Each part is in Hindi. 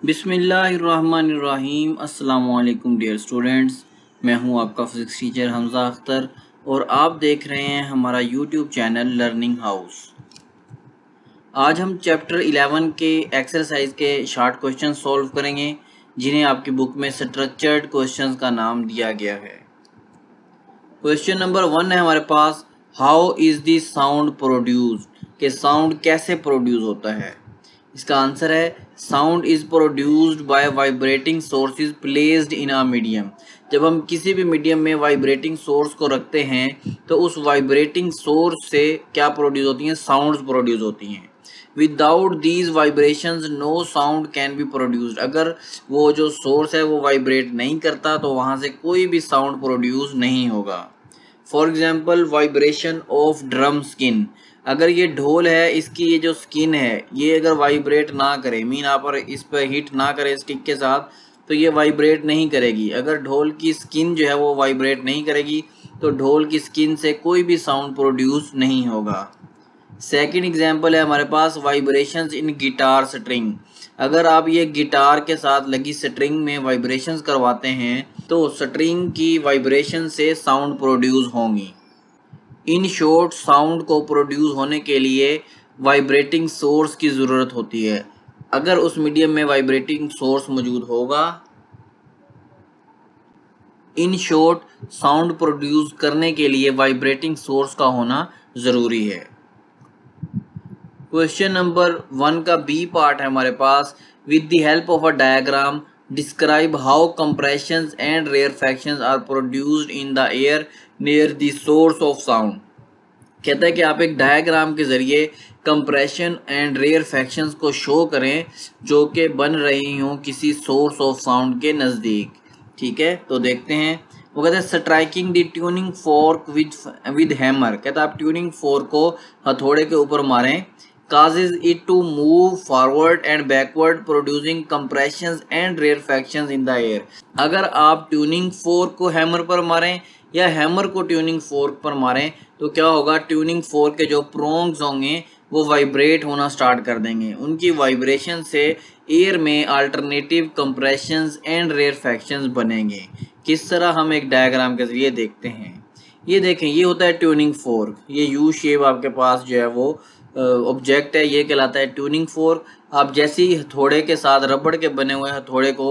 बिस्मिल्लाहिर्रहमानिर्रहीम। अस्सलाम वालेकुम डियर स्टूडेंट्स, मैं हूं आपका फिजिक्स टीचर हमज़ा अख्तर और आप देख रहे हैं हमारा यूट्यूब चैनल लर्निंग हाउस। आज हम चैप्टर 11 के एक्सरसाइज के शॉर्ट क्वेश्चन सॉल्व करेंगे जिन्हें आपकी बुक में स्ट्रक्चर्ड क्वेश्चंस का नाम दिया गया है। क्वेश्चन नंबर 1 है हमारे पास, how is the sound produced, कि साउंड कैसे प्रोड्यूस होता है। इसका आंसर है sound is produced by vibrating sources placed in a medium. जब हम किसी भी मीडियम में वाइब्रेटिंग सोर्स को रखते हैं तो उस वाइब्रेटिंग सोर्स से क्या प्रोड्यूस होती हैं, साउंड्स प्रोड्यूस होती हैं। Without these vibrations no sound can be produced. अगर वो जो सोर्स है वो वाइब्रेट नहीं करता तो वहाँ से कोई भी साउंड प्रोड्यूस नहीं होगा। For example vibration of drum skin, अगर ये ढोल है इसकी ये जो स्किन है ये अगर वाइब्रेट ना करे, मीन आप पर इस पर हिट ना करे स्टिक के साथ, तो ये वाइब्रेट नहीं करेगी। अगर ढोल की स्किन जो है वो वाइब्रेट नहीं करेगी तो ढोल की स्किन से कोई भी साउंड प्रोड्यूस नहीं होगा। सेकंड एग्जांपल है हमारे पास वाइब्रेशंस इन गिटार स्ट्रिंग। अगर आप ये गिटार के साथ लगी स्ट्रिंग में वाइब्रेशंस करवाते हैं तो स्ट्रिंग की वाइब्रेशन से साउंड प्रोड्यूस होंगी। इन शॉर्ट, साउंड को प्रोड्यूस होने के लिए वाइब्रेटिंग सोर्स की ज़रूरत होती है। अगर उस मीडियम में वाइब्रेटिंग सोर्स मौजूद होगा, इन शॉर्ट साउंड प्रोड्यूस करने के लिए वाइब्रेटिंग सोर्स का होना ज़रूरी है। क्वेश्चन नंबर 1 का बी पार्ट है हमारे पास, with the help of a diagram describe how compressions and rarefactions are produced in the air near the source of sound. कहता है कि आप एक डायग्राम के ज़रिए कंप्रेशन एंड रेयरफैक्शंस को शो करें जो कि बन रही हों किसी सोर्स ऑफ साउंड के नज़दीक। ठीक है, तो देखते हैं। वो कहते हैं striking the tuning fork with hammer. कहता है आप ट्यूनिंग फोर्क को हथौड़े के ऊपर मारें, causes it to move forward and backward producing compressions and rarefactions in the air। अगर आप ट्यूनिंग फोर्क को हैमर पर मारें या हैमर को ट्यूनिंग फोर्क पर मारें तो क्या होगा, ट्यूनिंग फोर्क के जो प्रोंग्स होंगे वो वाइब्रेट होना स्टार्ट कर देंगे। उनकी वाइब्रेशन से एयर में अल्टरनेटिव कंप्रेशंस एंड रेयरफैक्शंस बनेंगे। किस तरह, हम एक डायग्राम के जरिए देखते हैं। ये देखें, ये होता है ट्यूनिंग फोर्क, ये यू शेप आपके पास जो है वो ऑब्जेक्ट है, ये कहलाता है ट्यूनिंग फोर्क। आप जैसे ही हथौड़े के साथ रबड़ के बने हुए हथौड़े को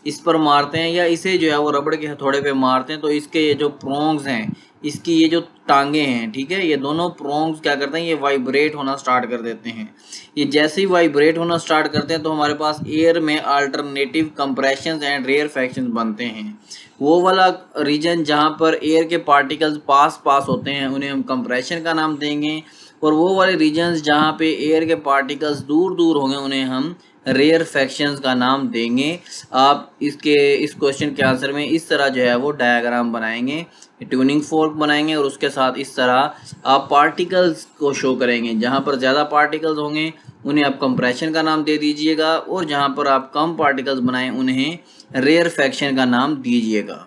इस पर मारते हैं या इसे जो है वो रबड़ के हथौड़े पे मारते हैं तो इसके ये जो प्रोंग्स हैं, इसकी ये जो टांगे हैं, ठीक है, ये दोनों प्रोंग्स क्या करते हैं, ये वाइब्रेट होना स्टार्ट कर देते हैं। ये जैसे ही वाइब्रेट होना स्टार्ट करते हैं तो हमारे पास एयर में अल्टरनेटिव कंप्रेशंस एंड रेयरफैक्शंस बनते हैं। वो वाला रीजन जहाँ पर एयर के पार्टिकल्स पास पास होते हैं उन्हें हम कंप्रेशन का नाम देंगे, और वो वाले रीजन्स जहाँ पे एयर के पार्टिकल्स दूर दूर होंगे उन्हें हम रेयरफैक्शंस का नाम देंगे। आप इस क्वेश्चन के आंसर में इस तरह जो है वो डायग्राम बनाएंगे, ट्यूनिंग फोर्क बनाएंगे और उसके साथ इस तरह आप पार्टिकल्स को शो करेंगे। जहाँ पर ज़्यादा पार्टिकल्स होंगे उन्हें आप कंप्रेशन का नाम दे दीजिएगा और जहाँ पर आप कम पार्टिकल्स बनाएं उन्हें रेयरफैक्शन का नाम दीजिएगा।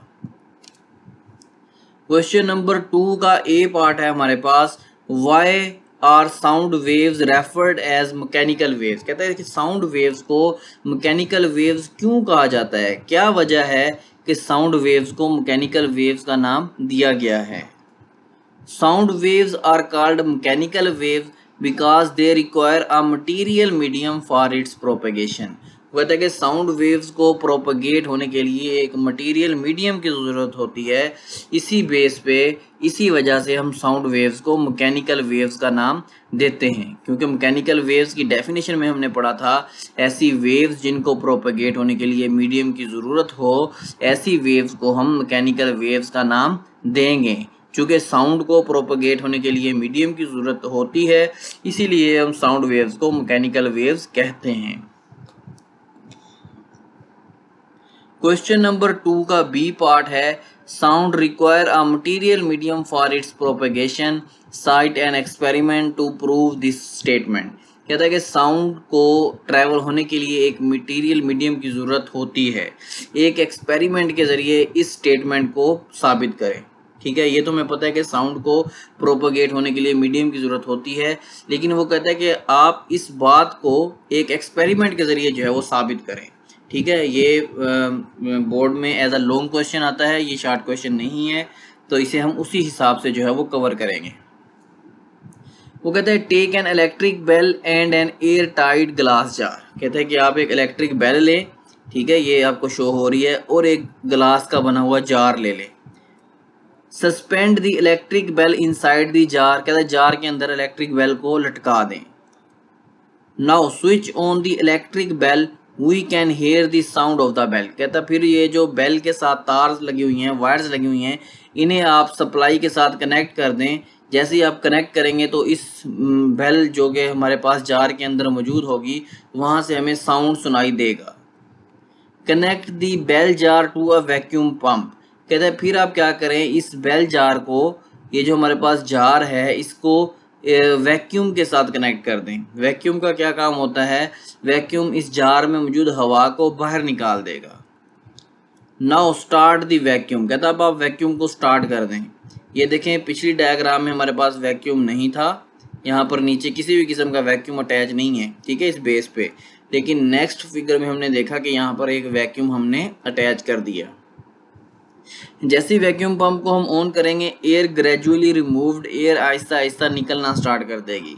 क्वेश्चन नंबर 2 का ए पार्ट है हमारे पास, why are sound waves referred as mechanical waves. कहता है कि साउंड वेव्स को मैकेनिकल वेव्स क्यों कहा जाता है, क्या वजह है कि साउंड वेव्स को मैकेनिकल वेव्स का नाम दिया गया है। Sound waves are called mechanical waves because they require a material medium for its propagation. कहता है कि साउंड वेव्स को प्रोपगेट होने के लिए एक मटेरियल मीडियम की ज़रूरत होती है। इसी बेस पे, इसी वजह से हम साउंड वेव्स को मैकेनिकल वेव्स का नाम देते हैं, क्योंकि मैकेनिकल वेव्स की डेफिनेशन में हमने पढ़ा था ऐसी वेव्स जिनको प्रोपगेट होने के लिए मीडियम की ज़रूरत हो, ऐसी वेव्स को हम मैकेनिकल वेव्स का नाम देंगे। चूँकि साउंड को प्रोपगेट होने के लिए मीडियम की ज़रूरत होती है इसीलिए हम साउंड वेव्स को मैकेनिकल वेव्स कहते हैं। क्वेश्चन नंबर 2 का बी पार्ट है, sound require a material medium for its propagation, cite an experiment to prove this statement. कहता है कि साउंड को ट्रैवल होने के लिए एक मटीरियल मीडियम की ज़रूरत होती है, एक एक्सपेरिमेंट के ज़रिए इस स्टेटमेंट को साबित करें। ठीक है, ये तो हमें पता है कि साउंड को प्रोपगेट होने के लिए मीडियम की ज़रूरत होती है, लेकिन वो कहता है कि आप इस बात को एक एक्सपेरिमेंट के ज़रिए जो है वो साबित करें। ठीक है, ये बोर्ड में एज अ लॉन्ग क्वेश्चन आता है, ये शॉर्ट क्वेश्चन नहीं है, तो इसे हम उसी हिसाब से जो है वो कवर करेंगे। वो कहते हैं take an electric bell and an air tight glass jar. कहते हैं कि आप एक इलेक्ट्रिक बेल लें, ठीक है, ये आपको शो हो रही है, और एक ग्लास का बना हुआ जार ले लें। Suspend the electric bell inside the jar, कहते हैं जार के अंदर इलेक्ट्रिक बेल को लटका दें। Now switch on the electric bell, we can hear the sound of the bell. कहता फिर ये जो बेल के साथ तार लगी हुई हैं, वायर्स लगी हुई हैं, इन्हें आप सप्लाई के साथ कनेक्ट कर दें। जैसे ही आप कनेक्ट करेंगे तो इस बेल जो कि हमारे पास जार के अंदर मौजूद होगी, वहाँ से हमें साउंड सुनाई देगा। Connect the bell jar to a vacuum pump. कहते हैं फिर आप क्या करें, इस बेल जार को, ये जो हमारे पास जार है, इसको वैक्यूम के साथ कनेक्ट कर दें। वैक्यूम का क्या काम होता है, वैक्यूम इस जार में मौजूद हवा को बाहर निकाल देगा। Now start the vacuum. कहता अब आप वैक्यूम को स्टार्ट कर दें। ये देखें पिछली डायग्राम में हमारे पास वैक्यूम नहीं था, यहाँ पर नीचे किसी भी किस्म का वैक्यूम अटैच नहीं है, ठीक है, इस बेस पे। लेकिन नेक्स्ट फिगर में हमने देखा कि यहाँ पर एक वैक्यूम हमने अटैच कर दिया। जैसे वैक्यूम पंप को हम ऑन करेंगे, air gradually removed, air Aahista Aahista निकलना स्टार्ट कर देगी।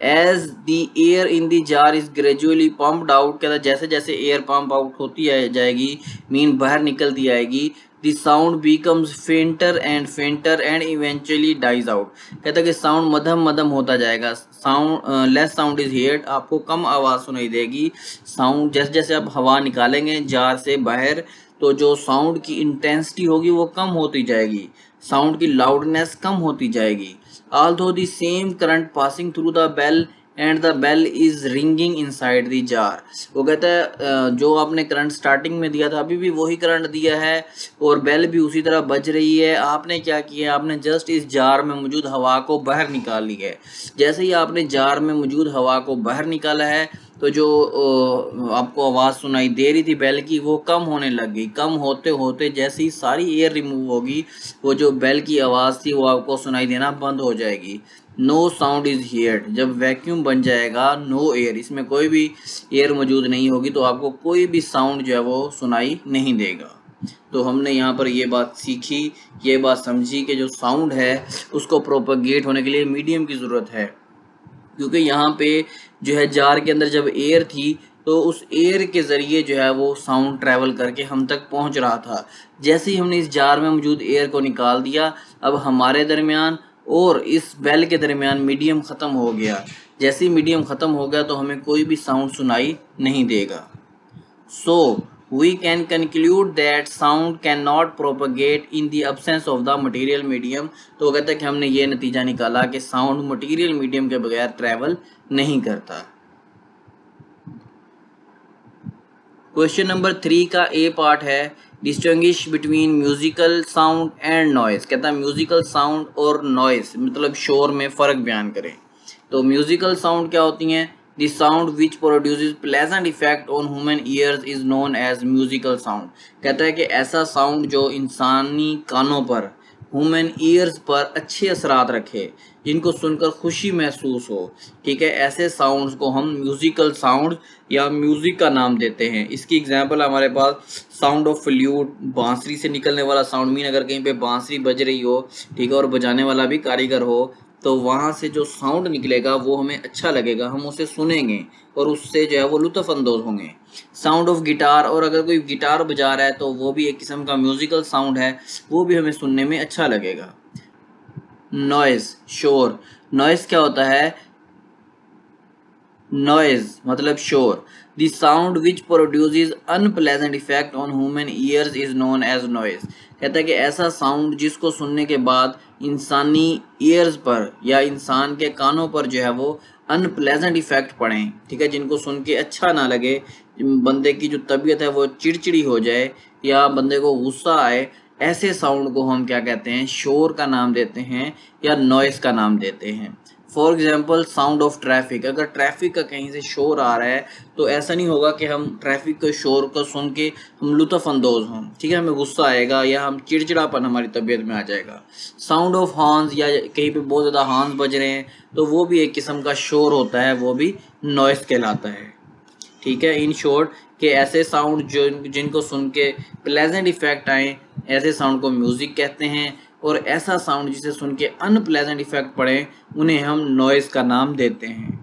As the air in the jar is gradually pumped out, कहता जैसे जैसे एयर पंप आउट होती जाएगी, मीन बाहर निकलती आएगी, the sound becomes fainter and eventually dies out. कहता कि साउंड मध्यम मध्यम होता जाएगा, sound less sound is heard, आपको कम आवाज़ सुनाई देगी। साउंड जैसे जैसे आप हवा निकालेंगे जार से बाहर, तो जो साउंड की इंटेंसिटी होगी वो कम होती जाएगी, साउंड की लाउडनेस कम होती जाएगी। although the same current passing through the bell and the bell is ringing inside the jar। वो कहता है जो आपने करंट स्टार्टिंग में दिया था अभी भी वही करंट दिया है और बेल भी उसी तरह बज रही है। आपने क्या किया, आपने जस्ट इस जार में मौजूद हवा को बाहर निकाल ली है। जैसे ही आपने जार में मौजूद हवा को बाहर निकाला है, तो जो आपको आवाज़ सुनाई दे रही थी बेल की, वो कम होने लग गई। कम होते होते जैसे ही सारी एयर रिमूव होगी, वो जो बेल की आवाज़ थी वो आपको सुनाई देना बंद हो जाएगी। नो साउंड इज हियर्ड, जब वैक्यूम बन जाएगा, नो एयर, इसमें कोई भी एयर मौजूद नहीं होगी, तो आपको कोई भी साउंड जो है वो सुनाई नहीं देगा। तो हमने यहाँ पर ये बात सीखी, ये बात समझी कि जो साउंड है उसको प्रोपगेट होने के लिए मीडियम की ज़रूरत है, क्योंकि यहाँ पे जो है जार के अंदर जब एयर थी तो उस एयर के ज़रिए जो है वो साउंड ट्रैवल करके हम तक पहुँच रहा था। जैसे ही हमने इस जार में मौजूद एयर को निकाल दिया, अब हमारे दरमियान और इस बेल के दरमियान मीडियम ख़त्म हो गया। जैसे ही मीडियम ख़त्म हो गया तो हमें कोई भी साउंड सुनाई नहीं देगा। So we can conclude that sound cannot propagate in the absence of the material medium। तो वो कहता है कि हमने ये नतीजा निकाला कि साउंड मटेरियल मीडियम के बगैर ट्रैवल नहीं करता। क्वेश्चन नंबर 3 का ए पार्ट है, distinguish between musical sound and noise. कहता है म्यूजिकल साउंड और नॉइज मतलब शोर में फ़र्क बयान करें। तो म्यूजिकल साउंड क्या होती हैं, The sound which produces pleasant effect on human ears is known as musical sound। कहता है कि ऐसा साउंड जो इंसानी कानों पर, ह्यूमन ईयर्स पर अच्छे असरात रखे, जिनको सुनकर खुशी महसूस हो, ठीक है, ऐसे साउंड्स को हम म्यूजिकल साउंड या म्यूज़िक का नाम देते हैं। इसकी एग्जांपल हमारे पास साउंड ऑफ फ्लूट, बांसुरी से निकलने वाला साउंड, मीन अगर कहीं पे बांसुरी बज रही हो, ठीक है, और बजाने वाला भी कारीगर हो, तो वहाँ से जो साउंड निकलेगा वो हमें अच्छा लगेगा, हम उसे सुनेंगे और उससे जो है वो लुत्फ़अंदोज़ होंगे। साउंड ऑफ गिटार, और अगर कोई गिटार बजा रहा है तो वो भी एक किस्म का म्यूज़िकल साउंड है, वो भी हमें सुनने में अच्छा लगेगा। नॉइज़, शोर। नॉइज़ क्या होता है, नॉइज़ मतलब शोर। The sound which produces unpleasant effect on human ears is known as noise। कहता है कि ऐसा साउंड जिसको सुनने के बाद इंसानी ईयर्स पर या इंसान के कानों पर जो है वो अनप्लेजेंट इफेक्ट पड़ें, ठीक है, जिनको सुन के अच्छा ना लगे, बंदे की जो तबीयत है वो चिड़चिड़ी हो जाए या बंदे को गुस्सा आए, ऐसे साउंड को हम क्या कहते हैं, शोर का नाम देते हैं या नॉइस का नाम देते हैं। For example sound of traffic, अगर ट्रैफिक का कहीं से शोर आ रहा है तो ऐसा नहीं होगा कि हम ट्रैफिक के शोर को सुन के हम लुत्फ़अंदोज़ हों, ठीक है, हमें गुस्सा आएगा या हम चिड़चिड़ापन हमारी तबीयत में आ जाएगा। साउंड ऑफ हॉर्न्स, या कहीं पे बहुत ज़्यादा हॉर्न्स बज रहे हैं तो वो भी एक किस्म का शोर होता है, वो भी नॉइस कहलाता है, ठीक है। इन शॉर्ट कि ऐसे साउंड जो जिनको सुन के प्लेजेंट इफेक्ट आए, ऐसे साउंड को म्यूजिक कहते हैं, और ऐसा साउंड जिसे सुन के अनप्लेजेंट इफेक्ट पड़े उन्हें हम नॉइज का नाम देते हैं।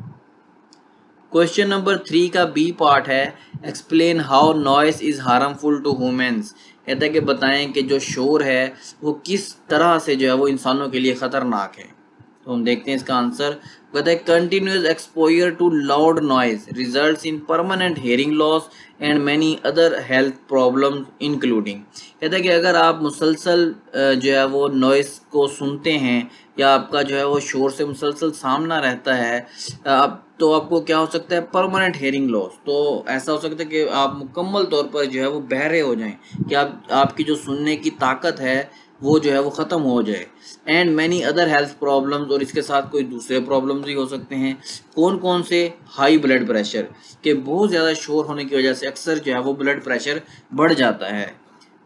क्वेश्चन नंबर 3 का बी पार्ट है, explain how noise is harmful to humans. कहता है कि बताएं कि जो शोर है वो किस तरह से जो है वो इंसानों के लिए खतरनाक है। तो हम देखते हैं इसका आंसर। कहता है continuous exposure to loud noise results in permanent hearing loss and many other health problems including. कहता है कि अगर आप मुसलसल जो है वो नॉइस को सुनते हैं या आपका जो है वो शोर से मुसलसल सामना रहता है, आप तो आपको क्या हो सकता है, परमानेंट हेयरिंग लॉस। तो ऐसा हो सकता है कि आप मुकम्मल तौर पर जो है वो बहरे हो जाएं, कि आपकी जो सुनने की ताकत है वो जो है वो ख़त्म हो जाए। And many other health problems, और इसके साथ कोई दूसरे प्रॉब्लम्स भी हो सकते हैं। कौन कौन से? हाई ब्लड प्रेशर, के बहुत ज़्यादा शोर होने की वजह से अक्सर जो है वो ब्लड प्रेशर बढ़ जाता है।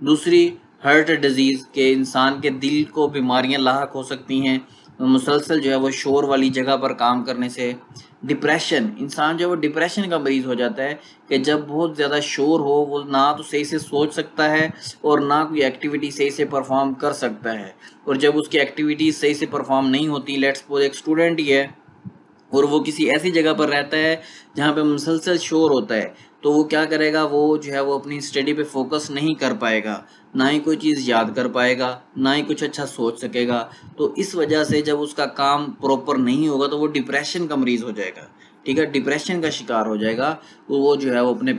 दूसरी, हार्ट डिजीज़, के इंसान के दिल को बीमारियां लाहक हो सकती हैं मुसलसल जो है वो शोर वाली जगह पर काम करने से। डिप्रेशन, इंसान जो है वो डिप्रेशन का मरीज़ हो जाता है कि जब बहुत ज़्यादा शोर हो वो ना तो सही से सोच सकता है और ना कोई एक्टिविटी सही से परफॉर्म कर सकता है। और जब उसकी एक्टिविटीज़ सही से परफॉर्म नहीं होती, लेट्स सपोज एक स्टूडेंट ही है और वो किसी ऐसी जगह पर रहता है जहाँ पे मुसलसल शोर होता है, तो वो क्या करेगा, वो जो है वो अपनी स्टडी पे फोकस नहीं कर पाएगा, ना ही कोई चीज़ याद कर पाएगा, ना ही कुछ अच्छा सोच सकेगा। तो इस वजह से जब उसका काम प्रॉपर नहीं होगा तो वो डिप्रेशन का मरीज़ हो जाएगा। ठीक है, डिप्रेशन का शिकार हो जाएगा, तो वो जो है वो अपने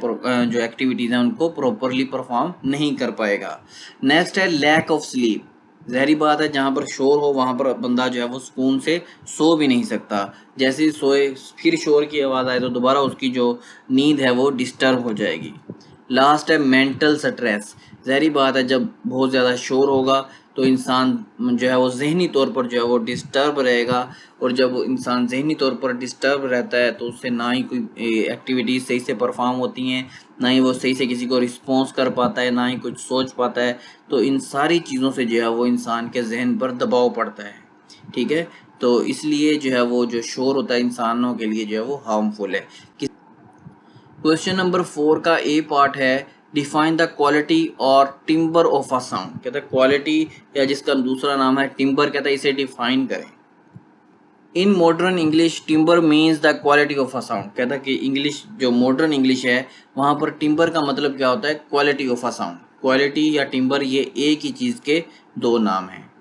जो एक्टिविटीज़ हैं उनको प्रॉपरली परफॉर्म नहीं कर पाएगा। नेक्स्ट है लैक ऑफ स्लीप। ज़ाहिरी बात है जहाँ पर शोर हो वहाँ पर बंदा जो है वो सुकून से सो भी नहीं सकता। जैसे ही सोए फिर शोर की आवाज़ आए तो दोबारा उसकी जो नींद है वो डिस्टर्ब हो जाएगी। लास्ट है मेंटल स्ट्रेस। ज़ाहिरी बात है जब बहुत ज़्यादा शोर होगा तो इंसान जो है वो ज़हनी तौर पर जो है वो डिस्टर्ब रहेगा, और जब इंसान ज़हनी तौर पर डिस्टर्ब रहता है तो उससे ना ही कोई एक्टिविटीज़ सही से परफॉर्म होती हैं, ना ही वो सही से किसी को रिस्पॉन्स कर पाता है, ना ही कुछ सोच पाता है। तो इन सारी चीज़ों से जो है वो इंसान के जहन पर दबाव पड़ता है। ठीक है, तो इसलिए जो है वो जो शोर होता है इंसानों के लिए जो है वो हार्मफुल है। क्वेश्चन नंबर 4 का ए पार्ट है, डिफाइन द क्वालिटी और टिम्बर ऑफ अ साउंड। कहता है क्वालिटी या जिसका दूसरा नाम है टिम्बर, कहता है इसे डिफाइन करें। In modern English timber means the quality of a sound. कहता है कि इंग्लिश जो मॉडर्न इंग्लिश है वहाँ पर टिम्बर का मतलब क्या होता है, quality of a sound. Quality या टिम्बर ये एक ही चीज़ के दो नाम हैं।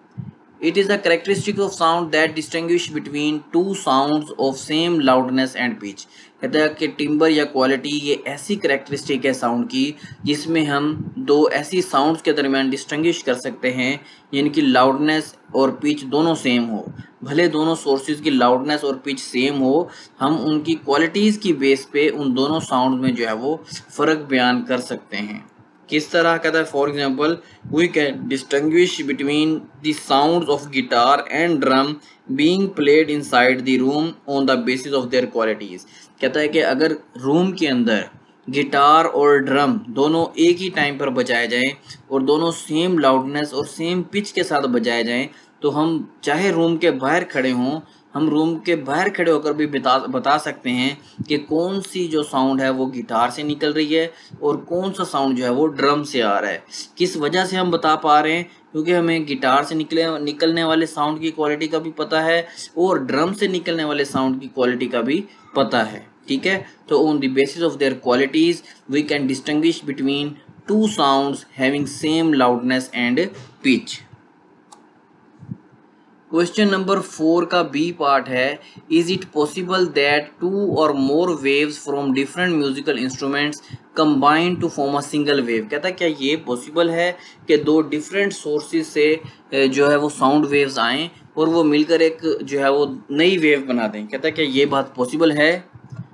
It is a characteristic of sound that distinguish between two sounds of same loudness and pitch। कहता है कि टिम्बर या क्वालिटी ये ऐसी करेक्टरिस्टिक है साउंड की जिसमें हम दो ऐसी साउंड्स के दरमियान डिस्टिंग्विश कर सकते हैं जिनकी लाउडनेस और पिच दोनों सेम हो। भले दोनों सोर्सेज की लाउडनेस और पिच सेम हो, हम उनकी क्वालिटीज़ की बेस पे उन दोनों साउंड में जो है वो फ़र्क बयान कर सकते हैं। किस तरह? कहता है for example we can distinguish between the sounds of guitar and drum being played inside the room on the basis of their qualities. कहता है कि अगर रूम के अंदर गिटार और ड्रम दोनों एक ही टाइम पर बजाए जाएं और दोनों सेम लाउडनेस और सेम पिच के साथ बजाए जाएं, तो हम चाहे रूम के बाहर खड़े हों, हम रूम के बाहर खड़े होकर भी बता सकते हैं कि कौन सी जो साउंड है वो गिटार से निकल रही है और कौन सा साउंड जो है वो ड्रम से आ रहा है। किस वजह से हम बता पा रहे हैं? क्योंकि हमें गिटार से निकलने वाले साउंड की क्वालिटी का भी पता है और ड्रम से निकलने वाले साउंड की क्वालिटी का भी पता है। ठीक है, तो on the basis of their qualities we can distinguish between two sounds having same loudness and pitch. Question number 4 का बी पार्ट है, is it possible that two और more waves from different musical instruments combine to form a single wave. कहता है क्या ये पॉसिबल है कि दो डिफरेंट सोर्सेज से जो है वो साउंड वेव्स आएँ और वो मिलकर एक जो है वो नई वेव बना दें। कहता है क्या ये बात पॉसिबल है?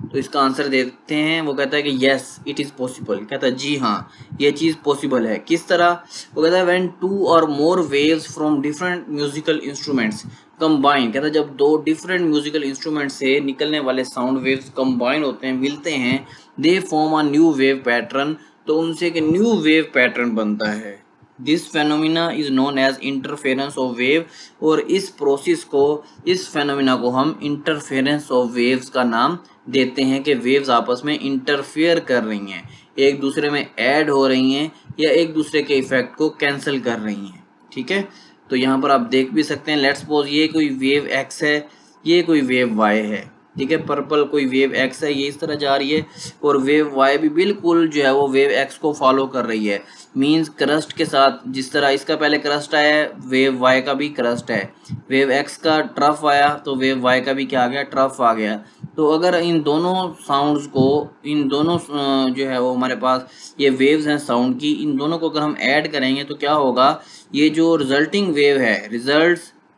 तो इसका आंसर देते हैं। वो कहता है कि येस इट इज़ पॉसिबल। कहता है जी हाँ ये चीज़ पॉसिबल है। किस तरह? वो कहता है व्हेन टू और more waves from different musical instruments combine. कहता है जब दो डिफरेंट म्यूजिकल इंस्ट्रूमेंट से निकलने वाले साउंड वेव्स कंबाइन होते हैं, मिलते हैं, they form a new wave pattern, तो उनसे एक न्यू वेव पैटर्न बनता है। This phenomena is known as interference of wave, और इस फेनोमिना को हम इंटरफेरेंस ऑफ वेव्स का नाम देते हैं कि वेव्स आपस में इंटरफेयर कर रही हैं। एक दूसरे में ऐड हो रही हैं या एक दूसरे के इफेक्ट को कैंसिल कर रही हैं। ठीक है, तो यहाँ पर आप देख भी सकते हैं, लेट्स सपोज ये कोई वेव एक्स है, ये कोई वेव वाई है। ठीक है, पर्पल कोई वेव एक्स है, ये इस तरह जा रही है, और वेव वाई भी बिल्कुल जो है वो वेव एक्स को फॉलो कर रही है। मींस क्रस्ट के साथ जिस तरह इसका पहले क्रस्ट आया है, वेव वाई का भी क्रस्ट है। वेव एक्स का ट्रफ आया तो वेव वाई का भी क्या आ गया, ट्रफ आ गया। तो अगर इन दोनों साउंड्स को, इन दोनों जो है वो हमारे पास ये वेव्स हैं साउंड की, इन दोनों को अगर हम ऐड करेंगे तो क्या होगा, ये जो रिजल्टिंग वेव है,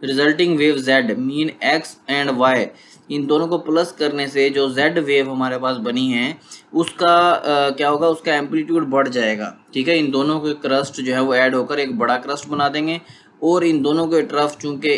resulting wave Z mean X and Y, इन दोनों को प्लस करने से जो जेड वेव हमारे पास बनी है उसका क्या होगा, उसका एम्पलीट्यूड बढ़ जाएगा। ठीक है, इन दोनों के क्रस्ट जो है वो ऐड होकर एक बड़ा क्रस्ट बना देंगे, और इन दोनों के ट्रफ चूंकि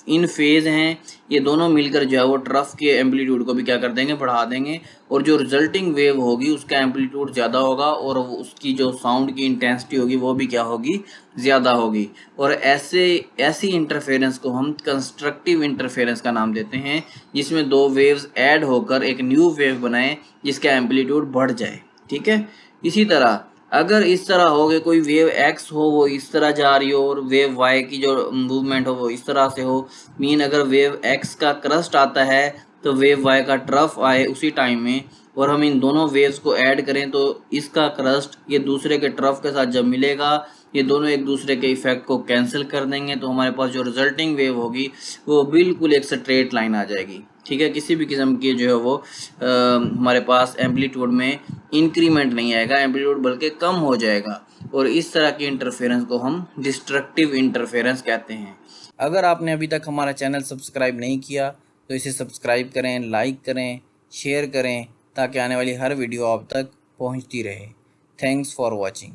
इन फेज हैं, ये दोनों मिलकर जो है वो ट्रफ के एम्पलीट्यूड को भी क्या कर देंगे, बढ़ा देंगे, और जो रिजल्टिंग वेव होगी उसका एम्पलीट्यूड ज़्यादा होगा और उसकी जो साउंड की इंटेंसिटी होगी वो भी क्या होगी, ज़्यादा होगी। और ऐसी इंटरफेरेंस को हम कंस्ट्रक्टिव इंटरफेरेंस का नाम देते हैं, जिसमें दो वेव्स ऐड होकर एक न्यू वेव बनाए जिसका एम्पलीट्यूड बढ़ जाए। ठीक है, इसी तरह अगर इस तरह हो कि कोई वेव एक्स हो वो इस तरह जा रही हो और वेव वाई की जो मूवमेंट हो वो इस तरह से हो, मीन अगर वेव एक्स का क्रस्ट आता है तो वेव वाई का ट्रफ आए उसी टाइम में, और हम इन दोनों वेव्स को ऐड करें तो इसका क्रस्ट ये दूसरे के ट्रफ के साथ जब मिलेगा, ये दोनों एक दूसरे के इफेक्ट को कैंसिल कर देंगे, तो हमारे पास जो रिजल्टिंग वेव होगी वो बिल्कुल एक स्ट्रेट लाइन आ जाएगी। ठीक है, किसी भी किस्म की जो है वो हमारे पास एम्पलीट्यूड में इंक्रीमेंट नहीं आएगा, एम्पलीट्यूड बल्कि कम हो जाएगा, और इस तरह की इंटरफेरेंस को हम डिस्ट्रक्टिव इंटरफेरेंस कहते हैं। अगर आपने अभी तक हमारा चैनल सब्सक्राइब नहीं किया तो इसे सब्सक्राइब करें, लाइक करें, शेयर करें, ताकि आने वाली हर वीडियो आप तक पहुंचती रहे। Thanks for watching.